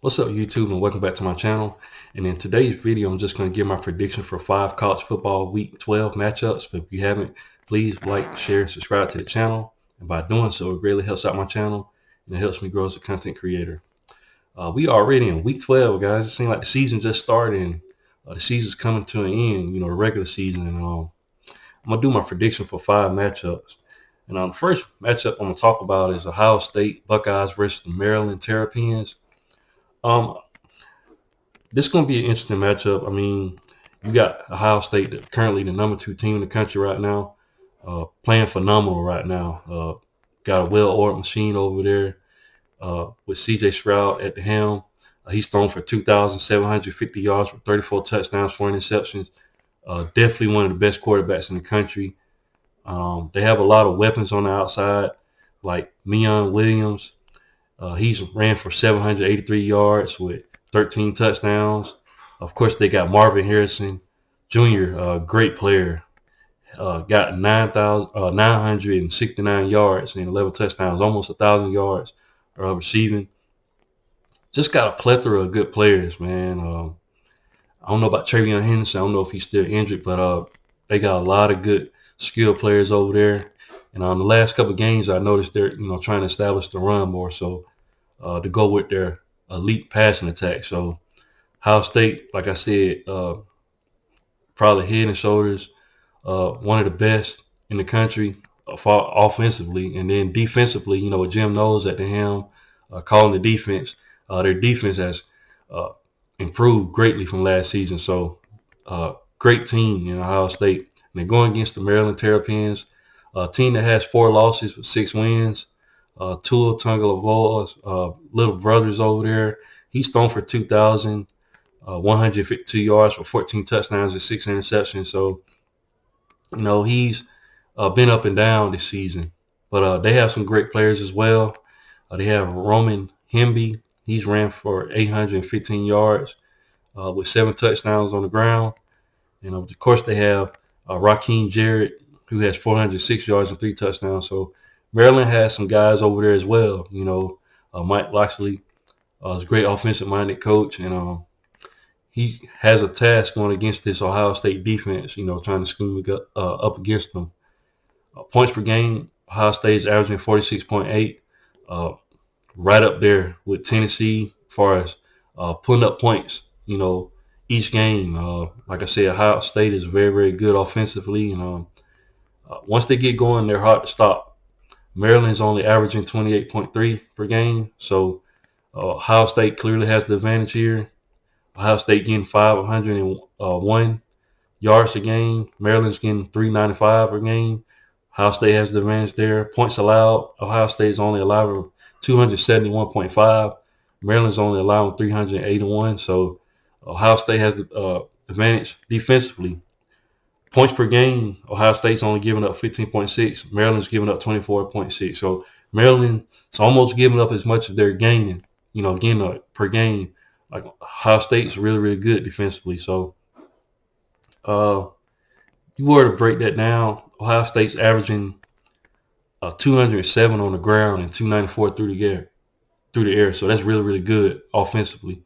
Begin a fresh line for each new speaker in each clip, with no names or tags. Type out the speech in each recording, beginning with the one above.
What's up, YouTube, and welcome back to my channel. And in today's video, I'm just going to give my prediction for 5 college football week 12 matchups. But if you haven't, please like, share, and subscribe to the channel. And by doing so, it really helps out my channel and it helps me grow as a content creator. We are already in week 12, guys. It seems like the season just started and the season's coming to an end, the regular season. And I'm going to do my prediction for 5 matchups. And the first matchup I'm going to talk about is Ohio State Buckeyes versus the Maryland Terrapins. This is going to be an interesting matchup. I mean, you got Ohio State, currently the number 2 team in the country right now, playing phenomenal right now. Got a well-oiled machine over there with C.J. Stroud at the helm. He's thrown for 2,750 yards with 34 touchdowns, 4 interceptions. Definitely one of the best quarterbacks in the country. They have a lot of weapons on the outside, like Mion Williams. He's ran for 783 yards with 13 touchdowns. Of course, they got Marvin Harrison Jr., great player. Got 969 yards and 11 touchdowns, almost 1,000 yards receiving. Just got a plethora of good players, man. I don't know about Travion Henderson. I don't know if he's still injured, but they got a lot of good skilled players over there. And on the last couple of games, I noticed they're trying to establish the run more so to go with their elite passing attack. So Ohio State, like I said, probably head and shoulders one of the best in the country offensively, and then defensively, with Jim Knowles at the helm calling the defense, their defense has improved greatly from last season. So great team in Ohio State. And they're going against the Maryland Terrapins, a team that has 4 losses with 6 wins. Tua Tagovailoa's little brother's over there. He's thrown for 2,152 yards for 14 touchdowns and 6 interceptions. So, he's been up and down this season. But they have some great players as well. They have Roman Hemby. He's ran for 815 yards with 7 touchdowns on the ground. And, of course, they have Raheem Jarrett, who has 406 yards and 3 touchdowns. So Maryland has some guys over there as well. Mike Locksley is a great offensive-minded coach, and he has a task going against this Ohio State defense, trying to scheme up against them. Points per game, Ohio State is averaging 46.8, right up there with Tennessee as far as putting up points, each game. Like I said, Ohio State is very, very good offensively, and once they get going, they're hard to stop. Maryland's only averaging 28.3 per game, so Ohio State clearly has the advantage here. Ohio State getting 501 yards a game. Maryland's getting 395 per game. Ohio State has the advantage there. Points allowed, Ohio State is only allowing 271.5. Maryland's only allowing 381, so Ohio State has the advantage defensively. Points per game, Ohio State's only giving up 15.6. Maryland's giving up 24.6. So Maryland's almost giving up as much as they're gaining, getting per game. Like Ohio State's really, really good defensively. So you were to break that down, Ohio State's averaging 207 on the ground and 294 through the air. So that's really, really good offensively.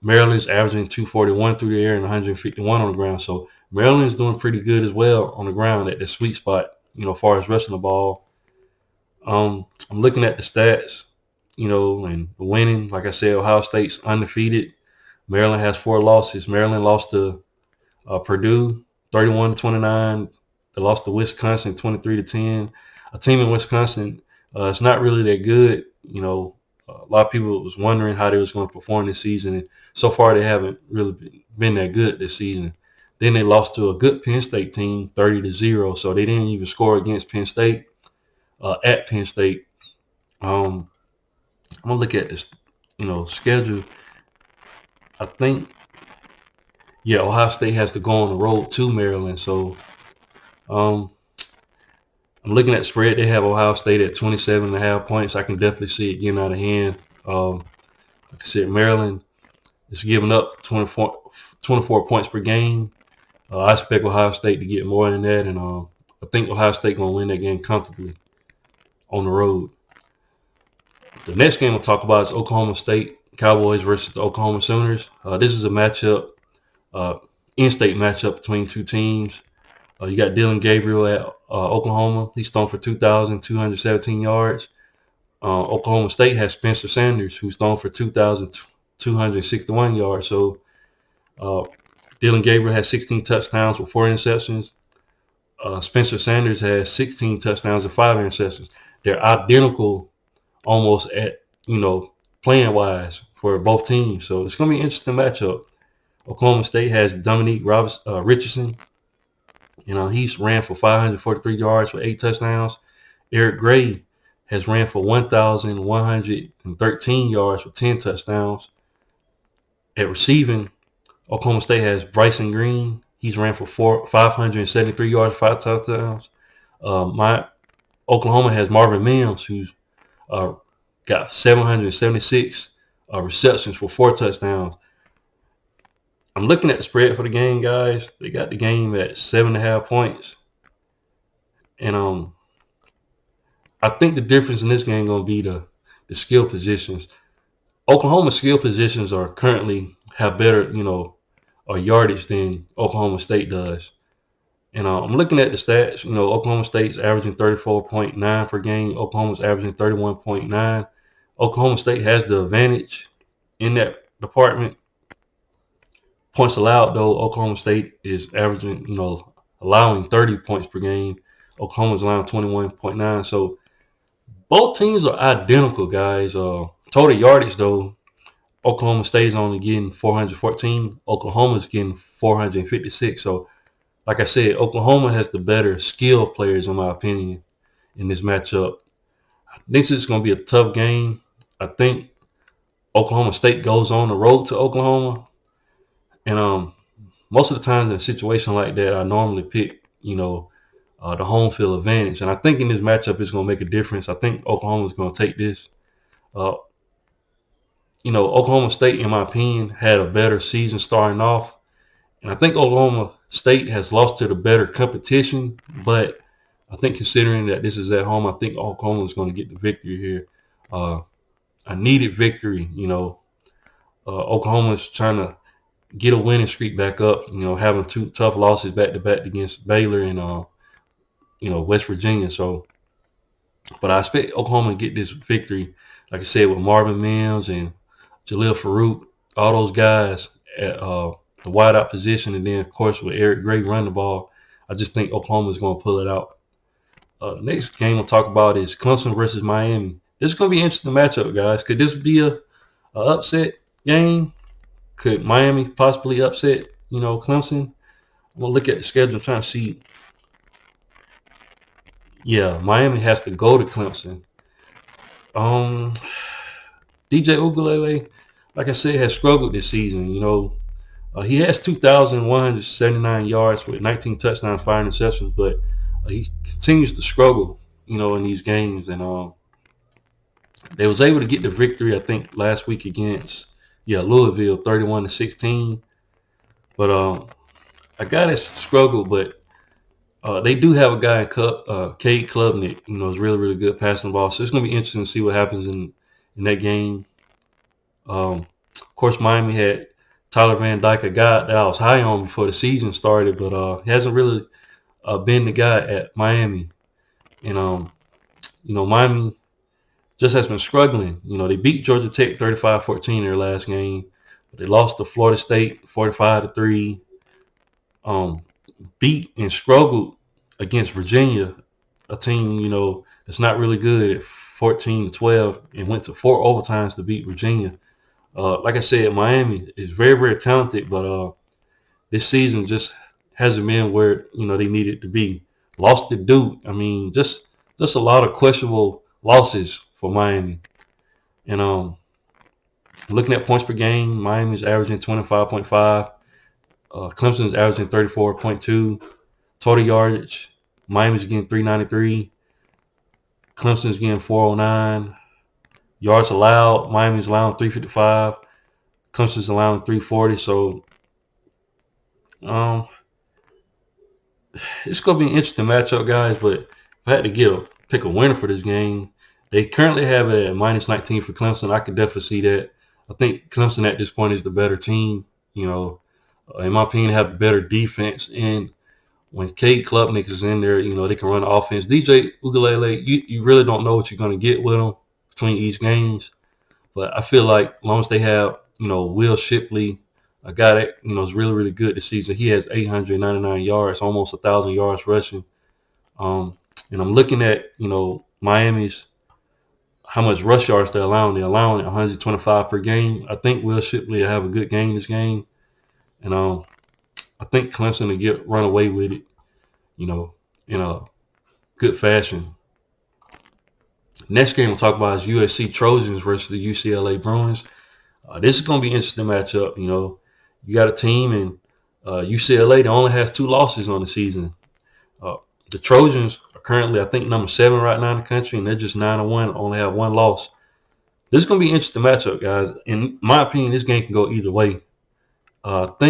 Maryland's averaging 241 through the air and 151 on the ground. So Maryland's doing pretty good as well on the ground at the sweet spot, as far as rushing the ball. I'm looking at the stats, and winning. Like I said, Ohio State's undefeated. Maryland has 4 losses. Maryland lost to Purdue 31-29. They lost to Wisconsin 23-10. A team in Wisconsin, it's not really that good. A lot of people was wondering how they was going to perform this season, and so far they haven't really been that good this season. Then they lost to a good Penn State team, 30-0. So they didn't even score against Penn State at Penn State. I'm gonna look at this, schedule. I think, Ohio State has to go on the road to Maryland. So I'm looking at the spread. They have Ohio State at 27.5 points. I can definitely see it getting out of hand. Like I said, Maryland is giving up 24 points per game. I expect Ohio State to get more than that, and I think Ohio State going to win that game comfortably on the road. The next game we'll talk about is Oklahoma State Cowboys versus the Oklahoma Sooners. This is a matchup, in-state matchup between two teams. You got Dylan Gabriel at Oklahoma. He's thrown for 2,217 yards. Oklahoma State has Spencer Sanders, who's thrown for 2,261 yards. So Dylan Gabriel has 16 touchdowns with 4 interceptions. Spencer Sanders has 16 touchdowns and 5 interceptions. They're identical almost at, playing wise for both teams. So it's going to be an interesting matchup. Oklahoma State has Dominique Richardson. He's ran for 543 yards with 8 touchdowns. Eric Gray has ran for 1,113 yards with 10 touchdowns. At receiving, Oklahoma State has Bryson Green. He's ran for 573 yards, 5 touchdowns. Oklahoma has Marvin Mims, who's got 776 receptions for 4 touchdowns. I'm looking at the spread for the game, guys. They got the game at 7.5 points. And I think the difference in this game going to be the skill positions. Oklahoma's skill positions are currently have better, yardage than Oklahoma State does. And I'm looking at the stats. Oklahoma State's averaging 34.9 per game. Oklahoma's averaging 31.9. Oklahoma State has the advantage in that department. Points allowed, though, Oklahoma State is averaging, allowing 30 points per game. Oklahoma's allowing 21.9. So both teams are identical, guys. Total yardage, though, Oklahoma State is only getting 414. Oklahoma's getting 456. So, like I said, Oklahoma has the better skill players, in my opinion, in this matchup. I think it's going to be a tough game. I think Oklahoma State goes on the road to Oklahoma. And most of the times in a situation like that, I normally pick, the home field advantage. And I think in this matchup, it's going to make a difference. I think Oklahoma's going to take this. Oklahoma State, in my opinion, had a better season starting off. And I think Oklahoma State has lost to the better competition. But I think considering that this is at home, I think Oklahoma is going to get the victory here. A needed victory, Oklahoma's trying to get a winning streak back up, having 2 tough losses back-to-back against Baylor and, West Virginia. So, but I expect Oklahoma to get this victory, like I said, with Marvin Mims and Jalil Farouk, all those guys at the wideout position, and then, of course, with Eric Gray running the ball. I just think Oklahoma is going to pull it out. Next game we'll talk about is Clemson versus Miami. This is going to be an interesting matchup, guys. Could this be a upset game? Could Miami possibly upset, Clemson? I'm going to look at the schedule. I'm trying to see. Yeah, Miami has to go to Clemson. DJ Uiagalelei, like I said, has struggled this season. He has 2,179 yards with 19 touchdowns, 5 interceptions, but he continues to struggle, in these games. And they was able to get the victory, I think, last week against Louisville, 31-16. But a guy that's struggled, but they do have a guy in Cade Klubnik, is really, really good passing the ball. So it's going to be interesting to see what happens in that game. Of course, Miami had Tyler Van Dyke, a guy that I was high on before the season started, but he hasn't really been the guy at Miami. And, Miami just has been struggling. They beat Georgia Tech 35-14 in their last game. But they lost to Florida State 45-3. Beat and struggled against Virginia, a team, that's not really good, at 14-12, and went to 4 overtimes to beat Virginia. Like I said, Miami is very, very talented, but this season just hasn't been where, they needed to be. Lost to Duke. I mean, just a lot of questionable losses for Miami. And looking at points per game, Miami's averaging 25.5. Clemson's averaging 34.2. Total yardage, Miami's getting 393. Clemson's getting 409. Yards allowed, Miami's allowing 355. Clemson's allowing 340. So it's going to be an interesting matchup, guys. But if I had to pick a winner for this game, they currently have a -19 for Clemson. I could definitely see that. I think Clemson at this point is the better team. In my opinion, have the better defense. And when Cade Klubnik is in there, they can run the offense. DJ Uiagalelei, you really don't know what you're going to get with him between each games. But I feel like as long as they have, Will Shipley, a guy that, is really, really good this season. He has 899 yards, almost 1,000 yards rushing. And I'm looking at, Miami's, how much rush yards they're allowing. They're allowing 125 per game. I think Will Shipley will have a good game this game. And I think Clemson will run away with it, in a good fashion. Next game we'll talk about is USC Trojans versus the UCLA Bruins. This is going to be an interesting matchup. You got a team in UCLA that only has 2 losses on the season. The Trojans are currently, I think, number 7 right now in the country, and they're just 9-1, only have 1 loss. This is going to be an interesting matchup, guys. In my opinion, this game can go either way. Let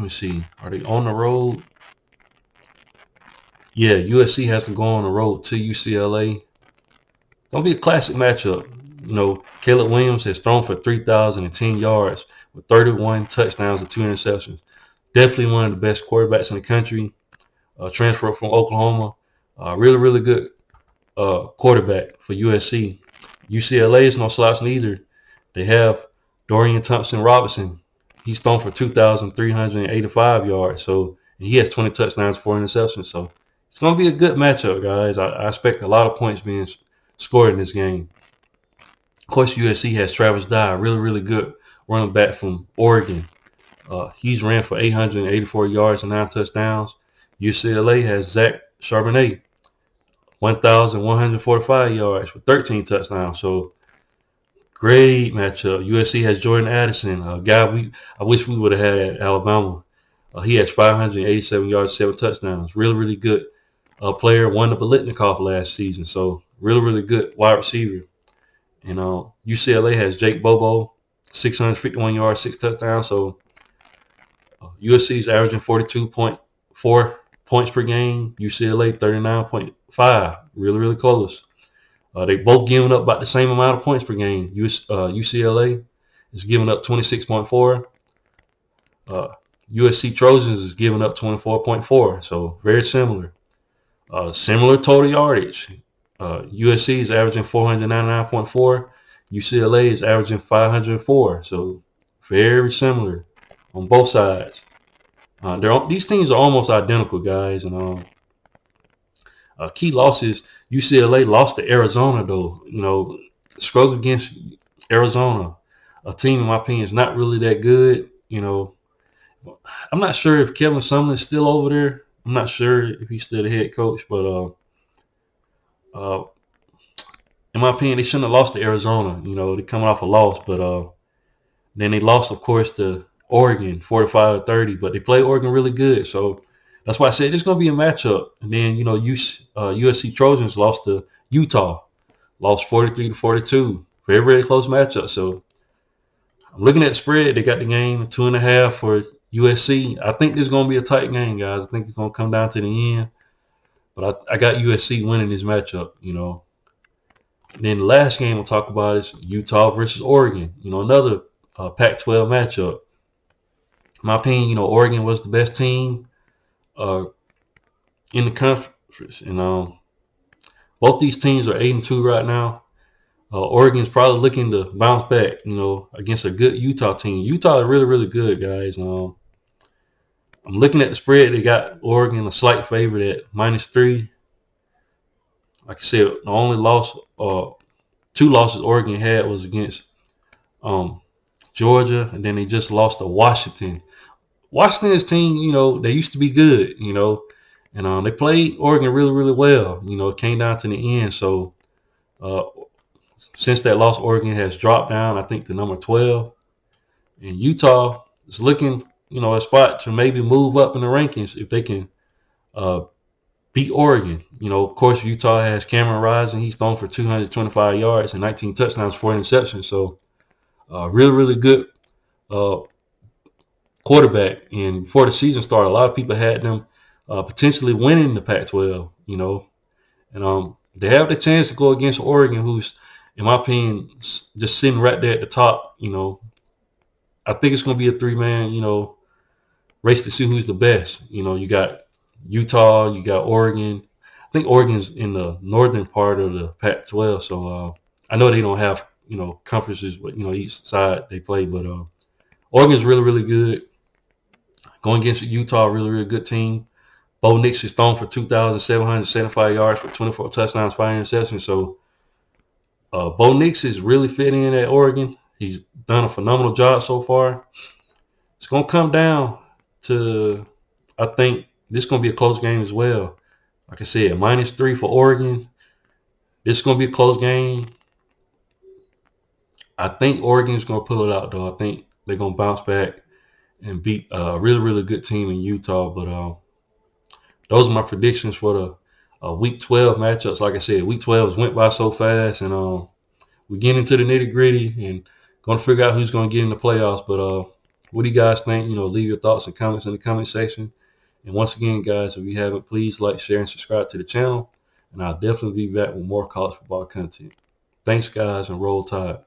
me see, are they on the road? Yeah, USC has to go on the road to UCLA. Gonna be a classic matchup. Caleb Williams has thrown for 3,010 yards with 31 touchdowns and 2 interceptions. Definitely one of the best quarterbacks in the country. Transfer from Oklahoma. Really, really good quarterback for USC. UCLA is no slouch neither. They have Dorian Thompson-Robinson. He's thrown for 2,385 yards. So he has 20 touchdowns, 4 interceptions. So it's going to be a good matchup, guys. I expect a lot of points being scored in this game. Of course, USC has Travis Dye, really, really good running back from Oregon. He's ran for 884 yards and 9 touchdowns. UCLA has Zach Charbonnet, 1,145 yards with 13 touchdowns. So great matchup. USC has Jordan Addison, a guy I wish we would have had at Alabama. He has 587 yards, 7 touchdowns. Really, really good player. Won the Biletnikoff last season. So really, really good wide receiver. And UCLA has Jake Bobo, 651 yards, 6 touchdowns. So USC is averaging 42.4 points per game. UCLA 39.5. Really, really close. They both giving up about the same amount of points per game. UCLA is giving up 26.4. USC Trojans is giving up 24.4. So very similar. Similar total yardage. USC is averaging 499.4. UCLA is averaging 504. So very similar on both sides. These teams are almost identical, guys. And key losses, UCLA lost to Arizona, though. Struggled against Arizona. A team, in my opinion, is not really that good. I'm not sure if Kevin Sumlin is still over there. I'm not sure if he's still the head coach, but in my opinion, they shouldn't have lost to Arizona. They're coming off a loss, but then they lost, of course, to Oregon, 45-30, but they played Oregon really good. So that's why I said it's going to be a matchup. And then, USC Trojans lost to Utah, lost 43-42. Very, very close matchup. So I'm looking at the spread. They got the game 2.5 for USC. I think this is going to be a tight game, guys. I think it's going to come down to the end. But I got USC winning this matchup, And then the last game we'll talk about is Utah versus Oregon. Another Pac-12 matchup. In my opinion, Oregon was the best team in the conference. And both these teams are 8-2 right now. Oregon's probably looking to bounce back, against a good Utah team. Utah is really, really good, guys. I'm looking at the spread. They got Oregon a slight favorite at -3. Like I said, the only loss, 2 losses Oregon had was against Georgia, and then they just lost to Washington. Washington's team, they used to be good, and they played Oregon really, really well. It came down to the end. So since that loss, Oregon has dropped down, I think, to number 12. And Utah is looking, a spot to maybe move up in the rankings if they can beat Oregon. Of course, Utah has Cameron Rising. He's thrown for 225 yards and 19 touchdowns, 4 interceptions. So really, really good quarterback. And before the season started, a lot of people had them potentially winning the Pac-12, And they have the chance to go against Oregon, who's, in my opinion, just sitting right there at the top. I think it's going to be a three-man, race to see who's the best. You got Utah, you got Oregon. I think Oregon's in the northern part of the Pac-12, so I know they don't have, conferences, but, each side they play, but Oregon's really, really good. Going against Utah, really, really good team. Bo Nix is thrown for 2,775 yards for 24 touchdowns, 5 interceptions. So Bo Nix is really fitting in at Oregon. He's done a phenomenal job so far. It's going to come down to, I think, this is going to be a close game as well. Like I said, -3 for Oregon. This is going to be a close game. I think Oregon's going to pull it out, though. I think they're going to bounce back and beat a really, really good team in Utah. But those are my predictions for the Week 12 matchups. Like I said, Week 12 went by so fast, and we get into the nitty-gritty and going to figure out who's going to get in the playoffs. But what do you guys think? Leave your thoughts and comments in the comment section. And once again, guys, if you haven't, please like, share, and subscribe to the channel. And I'll definitely be back with more college football content. Thanks, guys, and roll tide.